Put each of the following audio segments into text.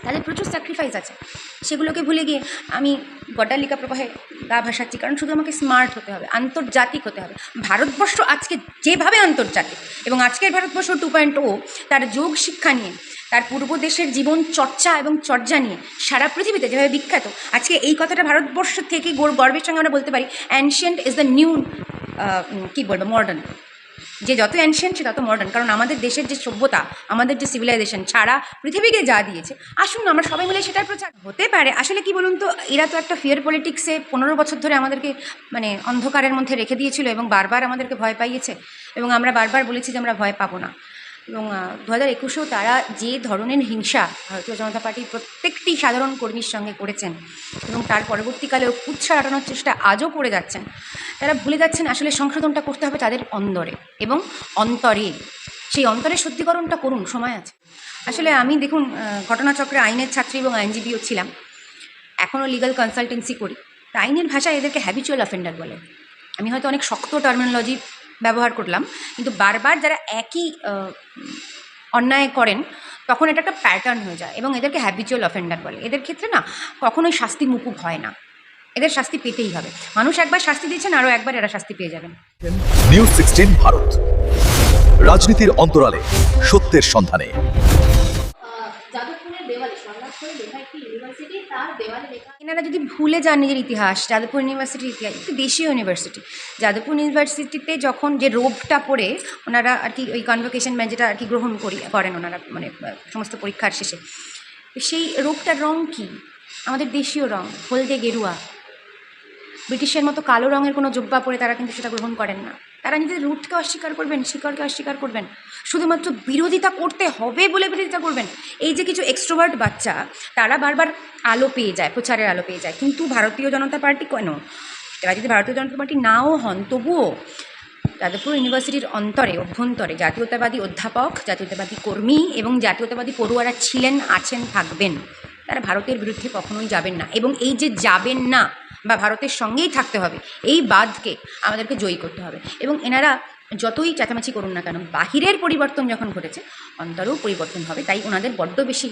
তাদের প্রচুর স্যাক্রিফাইস আছে, সেগুলোকে ভুলে গিয়ে আমি গড্ডালিকা প্রবাহে গা ভাসাচ্ছি, কারণ শুধু আমাকে স্মার্ট হতে হবে, আন্তর্জাতিক হতে হবে। ভারতবর্ষ আজকে যেভাবে আন্তর্জাতিক, এবং আজকের ভারতবর্ষ 2.0 তার যোগ শিক্ষা নিয়ে, তার পূর্ব দেশের জীবন চর্চা এবং চর্চা নিয়ে সারা পৃথিবীতে যেভাবে বিখ্যাত, আজকে এই কথাটা ভারতবর্ষ থেকে গর্বের সঙ্গে আমরা বলতে পারি, অ্যানশিয়েন্ট ইজ দ্য নিউ কী বলবো, মডার্ন। যে যত অ্যানশিয়েন্ট সে তত মডার্ন, কারণ আমাদের দেশের যে সভ্যতা, আমাদের যে সিভিলাইজেশন ছাড়া পৃথিবীকে যা দিয়েছে, আসুন না আমরা সবাই মিলে সেটার প্রচার হতে পারে। আসলে কি বলুন তো, এরা তো একটা ফিয়ার পলিটিক্সে 15 বছর ধরে আমাদেরকে মানে অন্ধকারের মধ্যে রেখে দিয়েছিল এবং বারবার আমাদেরকে ভয় পাইয়েছে, এবং আমরা বারবার বলেছি যে আমরা ভয় পাবো না। এবং 2021-এও তারা যে ধরনের হিংসা ভারতীয় জনতা পার্টির প্রত্যেকটি সাধারণ কর্মীর সঙ্গে করেছেন, এবং তার পরবর্তীকালেও কুৎসা কাটানোর চেষ্টা আজও করে যাচ্ছেন, তারা ভুলে যাচ্ছেন আসলে সংশোধনটা করতে হবে তাদের অন্দরে এবং অন্তরে। সেই অন্তরে শুদ্ধিকরণটা করুন, সময় আছে। আসলে আমি দেখুন, ঘটনাচক্রে আইনের ছাত্রী এবং আইনজীবীও ছিলাম, এখনও লিগাল কনসালটেন্সি করি। তা আইনের ভাষায় এদেরকে হ্যাবিচুয়াল অফেন্ডার বলে। আমি হয়তো অনেক শক্ত টার্মিনোলজি ব্যবহার করলাম, কিন্তু বারবার যারা একই অন্যায় করেন তখন এটা একটা প্যাটার্ন হয়ে যায়, এবং এদেরকে হ্যাবিচুয়াল অফেন্ডার বলে। এদের ক্ষেত্রে না কখনোই শাস্তি মুকুব হয় না, এদের শাস্তি পেতেই হবে। মানুষ একবার শাস্তি দিয়েছেন, আরও একবার এরা শাস্তি পেয়ে যাবেন। নিউজ 16 ভারত, রাজনীতির অন্তরালে সত্যের সন্ধানে। যাদবপুরের দেওয়ালে সোমনাথপুরে লেখা একটি ইউনিভার্সিটি, তার দেওয়ালে লেখা, এনারা যদি ভুলে যান নিজের ইতিহাস, যাদবপুর ইউনিভার্সিটির ইতিহাস একটি দেশীয় ইউনিভার্সিটি। যাদবপুর ইউনিভার্সিটিতে যখন যে রোবটা পড়ে ওনারা আর কি ওই কনভোকেশন যেটা আর কি গ্রহণ করেন ওনারা, মানে সমস্ত পরীক্ষার শেষে, সেই রোবটার রং কি? আমাদের দেশীয় রং, হলদে গেরুয়া। ব্রিটিশের মতো কালো রঙের কোনো জব্বা পরে তারা কিন্তু সেটা গ্রহণ করেন না। তারা নিজেদের রুটকে অস্বীকার করবেন, শিকড়কে অস্বীকার করবেন, শুধুমাত্র বিরোধিতা করতে হবে বলে বিরোধিতা করবেন। এই যে কিছু এক্সট্রোভার্ট বাচ্চা, তারা বারবার আলো পেয়ে যায়, প্রচারের আলো পেয়ে যায়, কিন্তু ভারতীয় জনতা পার্টি কেন? তারা যদি ভারতীয় জনতা পার্টি নাও হন, তবুও যাদবপুর ইউনিভার্সিটির অন্তরে, অভ্যন্তরে জাতীয়তাবাদী অধ্যাপক, জাতীয়তাবাদী কর্মী এবং জাতীয়তাবাদী পড়ুয়ারা ছিলেন, আছেন, থাকবেন। তারা ভারতের বিরুদ্ধে কখনোই যাবেন না, এবং এই যে যাবেন না বা ভারতের সঙ্গেই থাকতে হবে, এই বাদকে আমাদেরকে জয়ী করতে হবে। এবং এনারা যতই চেঁচামেচি করুন না কেন, বাহিরের পরিবর্তন যখন ঘটেছে অন্তরেও পরিবর্তন হবে। তাই ওনাদের বড্ড বেশি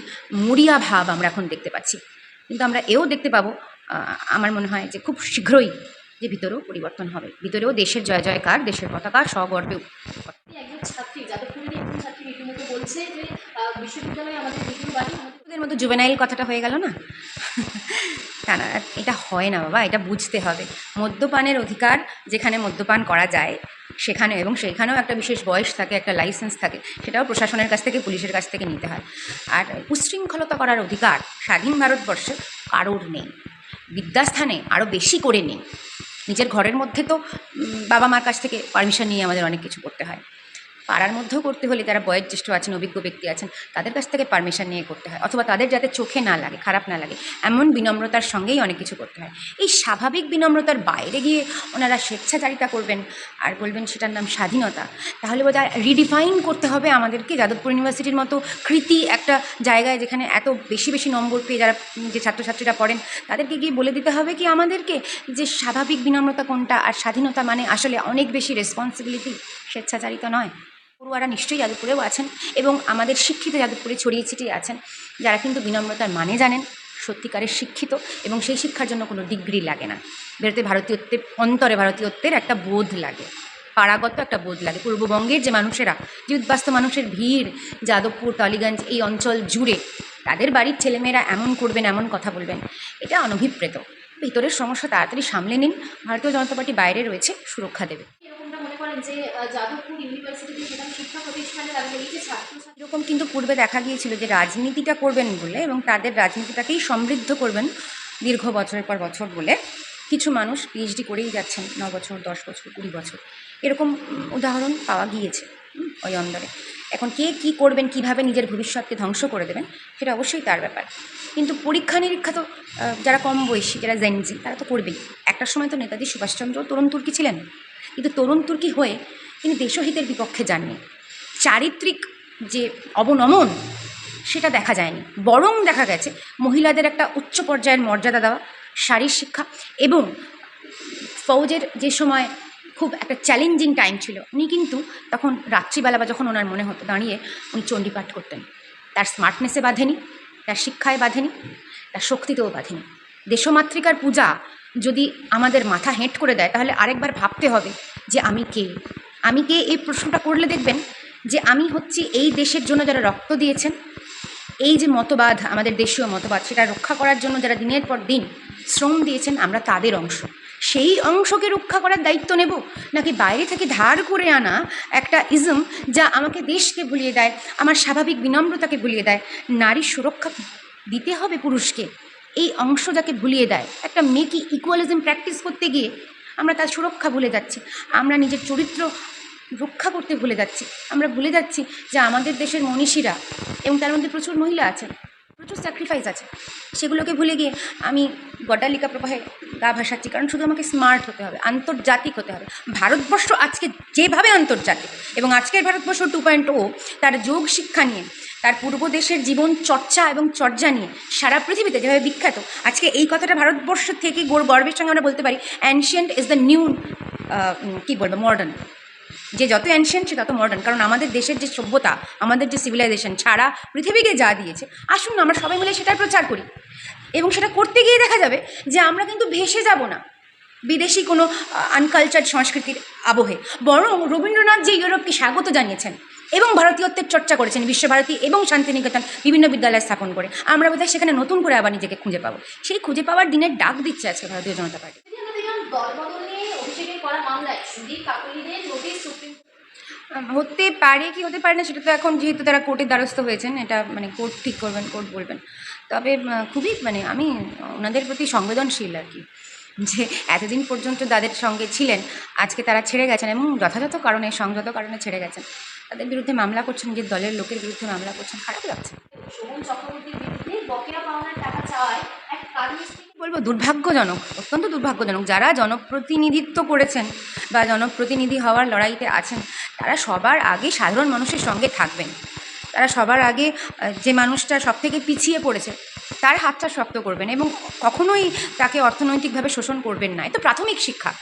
মরিয়া ভাব আমরা এখন দেখতে পাচ্ছি, কিন্তু আমরা এও দেখতে পাবো, আমার মনে হয় যে খুব শীঘ্রই যে ভিতরেও পরিবর্তন হবে, ভিতরেও দেশের জয় জয়কার, দেশের পতাকা সগর্বে। একজন ছাত্রী, যাদবপুরের একজন ছাত্রী রীতিমতো বলছে যে বিশ্ববিদ্যালয়ে আমাদের দ্বিতীয় বাড়ি। ওদের মতো জুভেনাইল কথাটা হয়ে গেল না। তা না, এটা হয় না বাবা, এটা বুঝতে হবে। মদ্যপানের অধিকার যেখানে মদ্যপান করা যায় সেখানে, এবং সেখানেও একটা বিশেষ বয়স থাকে, একটা লাইসেন্স থাকে, সেটাও প্রশাসনের কাছ থেকে, পুলিশের কাছ থেকে নিতে হয়। আর উচ্ছৃঙ্খলতা করার অধিকার স্বাধীন ভারতবর্ষে কারোর নেই, বিদ্যাস্থানে আরও বেশি করে নেই। নিজের ঘরের মধ্যে তো বাবা মার কাছ থেকে পারমিশন নিয়ে আমাদের অনেক কিছু করতে হয়, পাড়ার মধ্যেও করতে হলে যারা বয়োজ্যেষ্ঠ আছেন, অভিজ্ঞ ব্যক্তি আছেন, তাদের কাছ থেকে পারমিশন নিয়ে করতে হয়, অথবা তাদের যাতে চোখে না লাগে, খারাপ না লাগে, এমন বিনম্রতার সঙ্গেই অনেক কিছু করতে হয়। এই স্বাভাবিক বিনম্রতার বাইরে গিয়ে ওনারা স্বেচ্ছাচারিতা করবেন আর বলবেন সেটার নাম স্বাধীনতা, তাহলে বোধহয় রিডিফাইন করতে হবে আমাদেরকে। যাদবপুর ইউনিভার্সিটির মতো কৃতি একটা জায়গায়, যেখানে এত বেশি বেশি নম্বর পেয়ে যারা যে ছাত্রছাত্রীরা পড়েন, তাদেরকে গিয়ে বলে দিতে হবে কি আমাদেরকে, যে স্বাভাবিক বিনম্রতা কোনটা, আর স্বাধীনতা মানে আসলে অনেক বেশি রেসপন্সিবিলিটি, স্বেচ্ছাচারিতা নয়। পড়ুয়ারা নিশ্চয়ই যাদবপুরেও আছেন, এবং আমাদের শিক্ষিত যাদবপুরে ছড়িয়ে ছিটিয়ে আছেন, যারা কিন্তু বিনম্রতার মানে জানেন, সত্যিকারের শিক্ষিত, এবং সেই শিক্ষার জন্য কোনো ডিগ্রি লাগে না। বেরোতে ভারতীয়ত্বের অন্তরে ভারতীয়ত্বের একটা বোধ লাগে, পাড়াগত একটা বোধ লাগে। পূর্ববঙ্গের যে মানুষেরা, যে উদ্বাস্ত মানুষের ভিড় যাদবপুর, টালিগঞ্জ এই অঞ্চল জুড়ে, তাদের বাড়ির ছেলেমেয়েরা এমন করবেন, এমন কথা বলবেন, এটা অনভিপ্রেত। ভিতরের সমস্যা তাড়াতাড়ি সামলে নিন, ভারতীয় জনতা পার্টি বাইরে রয়েছে, সুরক্ষা দেবে। এরকমটা মনে করেন যে যাদবপুর ইউনিভার্সিটিতে যেখানে শিক্ষা প্রতিষ্ঠানের আগে এই যে ছাত্রছাত্রী, এরকম কিন্তু পূর্বে দেখা গিয়েছিল যে রাজনীতিটা করবেন বলে, এবং তাদের রাজনীতিটাকেই সমৃদ্ধ করবেন দীর্ঘ বছরের পর বছর বলে, কিছু মানুষ পিএইচডি করেই যাচ্ছেন 9 বছর, 10 বছর, 20 বছর, এরকম উদাহরণ পাওয়া গিয়েছে ওই অন্দরে। এখন কে কী করবেন, কিভাবে নিজের ভবিষ্যৎকে ধ্বংস করে দেবেন, সেটা অবশ্যই তার ব্যাপার। কিন্তু পরীক্ষা নিরীক্ষা তো যারা কম বয়সী, যারা জেনজি, তারা তো করবেই। একটা সময় তো নেতাজি সুভাষচন্দ্র তরুণ তুর্কি ছিলেন, কিন্তু তরুণ তুর্কি হয়ে তিনি দেশহিতের বিপক্ষে যাননি। চারিত্রিক যে অবনমন, সেটা দেখা যায়নি, বরং দেখা গেছে মহিলাদের একটা উচ্চ পর্যায়ের মর্যাদা দেওয়া, শারীর শিক্ষা, এবং ফৌজের যে সময় খুব একটা চ্যালেঞ্জিং টাইম ছিল, উনি কিন্তু তখন রাত্রিবেলা বা যখন ওনার মনে হতো দাঁড়িয়ে উনি চণ্ডীপাঠ করতেন। তার স্মার্টনেসে বাঁধেনি, তার শিক্ষায় বাঁধেনি, তার শক্তিতেও বাঁধেনি। দেশমাতৃকার পূজা যদি আমাদের মাথা হেঁট করে দেয়, তাহলে আরেকবার ভাবতে হবে যে আমি কে। আমি কে এই প্রশ্নটা করলে দেখবেন যে আমি হচ্ছি এই দেশের জন্য যারা রক্ত দিয়েছেন, এই যে মতবাদ, আমাদের দেশীয় মতবাদ, সেটা রক্ষা করার জন্য যারা দিনের পর দিন শ্রম দিয়েছেন, আমরা তাদের অংশ। সেই অংশকে রক্ষা করার দায়িত্ব নেব, নাকি বাইরে থেকে ধার করে আনা একটা ইজম যা আমাকে দেশকে ভুলিয়ে দেয়, আমার স্বাভাবিক বিনম্রতাকে ভুলিয়ে দেয়। নারীর সুরক্ষা দিতে হবে পুরুষকে, এই অংশ যাকে ভুলিয়ে দেয়। একটা মেয়েকে ইকুয়ালিজম প্র্যাকটিস করতে গিয়ে আমরা তার সুরক্ষা ভুলে যাচ্ছি, আমরা নিজের চরিত্র রক্ষা করতে ভুলে যাচ্ছি। আমরা ভুলে যাচ্ছি যে আমাদের দেশের মনীষীরা, এবং তার মধ্যে প্রচুর মহিলা আছেন, প্রচুর স্যাক্রিফাইস আছে, সেগুলোকে ভুলে গিয়ে আমি গড্ডালিকা প্রবাহে গা ভাসাচ্ছি। কারণ শুধু আমাকে স্মার্ট হতে হবে, আন্তর্জাতিক হতে হবে। ভারতবর্ষ আজকে যেভাবে আন্তর্জাতিক, এবং আজকের ভারতবর্ষ 2.0 তার যোগ শিক্ষা নিয়ে, তার পূর্ব দেশের জীবন চর্চা এবং চর্যা নিয়ে সারা পৃথিবীতে যেভাবে বিখ্যাত, আজকে এই কথাটা ভারতবর্ষ থেকে গর্বের সঙ্গে আমরা বলতে পারি, অ্যানশিয়েন্ট ইজ দ্য নিউ কী বলবো, মডার্ন। যে যত অ্যানশিয়েন্ট সে তত মডার্ন। কারণ আমাদের দেশের যে সভ্যতা, আমাদের যে সিভিলাইজেশন ছাড়া পৃথিবীকে যা দিয়েছে, আসুন আমরা সবাই মিলে সেটার প্রচার করি। এবং সেটা করতে গিয়ে দেখা যাবে যে আমরা কিন্তু ভেসে যাব না বিদেশি কোনো আনকালচার্ড সংস্কৃতির আবহে, বরং রবীন্দ্রনাথ যে ইউরোপকে স্বাগত জানিয়েছেন এবং ভারতীয়ত্বের চর্চা করেছেন বিশ্বভারতী এবং শান্তিনিকেতন বিভিন্ন বিদ্যালয় স্থাপন করে, আমরা বোধহয় সেখানে নতুন করে আবার নিজেকে খুঁজে পাবো। সেই খুঁজে পাওয়ার দিনের ডাক দিচ্ছে আজকে ভারতীয় জনতা পার্টি। আমরা দেখলাম দলবদল নিয়ে অভিষেকের করা মামলায় সুদীপ কাকলিদের নোটিশ সুপ্রিম হতে পারে কি হতে পারে না, সেটা তো এখন যেহেতু তারা কোর্টের দ্বারস্থ হয়েছেন, এটা মানে কোর্ট ঠিক করবেন, কোর্ট বলবেন। তবে খুবই মানে আমি ওনাদের প্রতি সংবেদনশীল আর কি, যে এতদিন পর্যন্ত যাদের সঙ্গে ছিলেন আজকে তারা ছেড়ে গেছেন এবং যথাযথ কারণে, সংযত কারণে ছেড়ে গেছেন। তাদের বিরুদ্ধে মামলা করছেন, নিজের দলের লোকের বিরুদ্ধে মামলা করছেন, খারাপ লাগছে। শোভন চক্রবর্তীর বিরুদ্ধে বকেয়া পাওনার টাকা চাওয়ায় এক কারমিস্ত্রি বলবো দুর্ভাগ্যজনক, অত্যন্ত দুর্ভাগ্যজনক। যারা জনপ্রতিনিধিত্ব করেছেন বা জনপ্রতিনিধি হওয়ার লড়াইতে আছেন, তারা সবার আগে সাধারণ মানুষের সঙ্গে থাকবেন। তারা সবার আগে যে মানুষটা সব থেকে পিছিয়ে পড়েছে তার হাতটা শক্ত করবেন এবং কখনোই তাকে অর্থনৈতিকভাবে শোষণ করবেন না। এ তো প্রাথমিক শিক্ষা।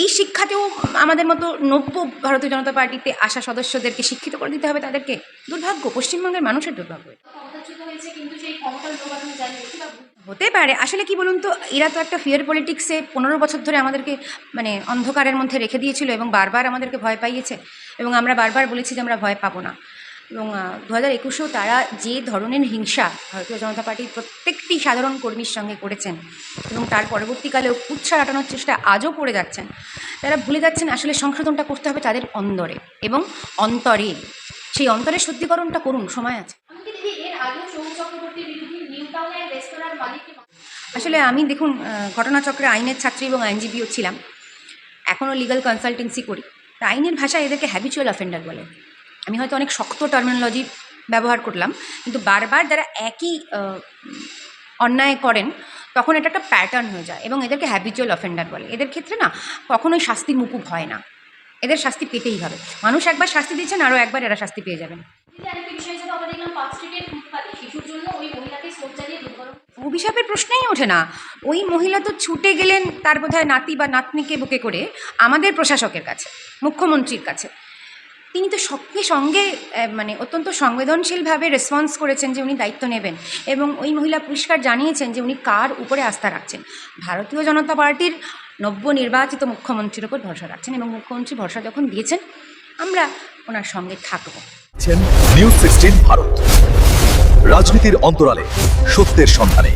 এই শিক্ষাতেও আমাদের মতো নব্য ভারতীয় জনতা পার্টিতে আসা সদস্যদেরকে শিক্ষিত করে দিতে হবে তাদেরকে। দুর্ভাগ্য, পশ্চিমবঙ্গের মানুষের দুর্ভাগ্য। ক্ষমতাচ্যুত হয়েছে, কিন্তু সেই ক্ষমতার লোকানো জানি বেশিরভাগ হতে পারে। আসলে কি বলুন তো, এরা তো একটা ফিয়ার পলিটিক্সে 15 বছর ধরে আমাদেরকে মানে অন্ধকারের মধ্যে রেখে দিয়েছিল এবং বারবার আমাদেরকে ভয় পাইয়েছে, এবং আমরা বারবার বলেছি যে আমরা ভয় পাবো না। এবং 2021-এও তারা যে ধরনের হিংসা ভারতীয় জনতা পার্টির প্রত্যেকটি সাধারণ কর্মীর সঙ্গে করেছেন এবং তার পরবর্তীকালেও কুৎসা কাটানোর চেষ্টা আজও করে যাচ্ছেন, তারা ভুলে যাচ্ছেন আসলে সংশোধনটা করতে হবে তাদের অন্দরে এবং অন্তরে। সেই অন্তরের শুদ্ধিকরণটা করুন, সময় আছে। এমনকি দিদি এর আগেও শোভন চক্রবর্তীর বিরুদ্ধে নিউ টাউনে এক রেস্তোরাঁর মালিককে আসলে আমি দেখুন ঘটনাচক্রে আইনের ছাত্রী এবং আইনজীবীও ছিলাম, এখনও লিগাল কনসালটেন্সি করি। তা আইনের ভাষায় এদেরকে হ্যাবিচুয়াল অফেন্ডার বলে। আমি হয়তো অনেক শক্ত টার্মিনোলজি ব্যবহার করলাম, কিন্তু বারবার যারা একই অন্যায় করেন তখন এটা একটা প্যাটার্ন হয়ে যায় এবং এদেরকে হ্যাবিচুয়াল অফেন্ডার বলে। এদের ক্ষেত্রে না কখনোই শাস্তি মুকুব হয় না, এদের শাস্তি পেতেই হবে। মানুষ একবার শাস্তি দিচ্ছেন, আরও একবার এরা শাস্তি পেয়ে যাবেন। দিদি আরেকটা বিষয় হিসেবে আমরা দেখলাম পার্ক স্ট্রিটের ফুটপাতে শিশুর জন্য ওই মহিলাকে স্রোত চালিয়ে দুর্ঘটনা। অভিশাপের প্রশ্নই ওঠে না। ওই মহিলা তো ছুটে গেলেন তার বোধহয় নাতি বা নাতনিকে বুকে করে আমাদের প্রশাসকের কাছে, মুখ্যমন্ত্রীর কাছে। তিনি তো সঙ্গে সঙ্গে মানে অত্যন্ত সংবেদনশীলভাবে রেসপন্স করেছেন যে উনি দায়িত্ব নেবেন, এবং ওই মহিলা পরিষ্কার জানিয়েছেন যে উনি কার উপরে আস্থা রাখছেন। ভারতীয় জনতা পার্টির নবনির্বাচিত মুখ্যমন্ত্রীর ওপর ভরসা রাখছেন এবং মুখ্যমন্ত্রী ভরসা যখন দিয়েছেন আমরা ওনার সঙ্গে থাকবো। নিউজ 16 ভারত, রাজনীতির অন্তরালে সত্যের সন্ধানে।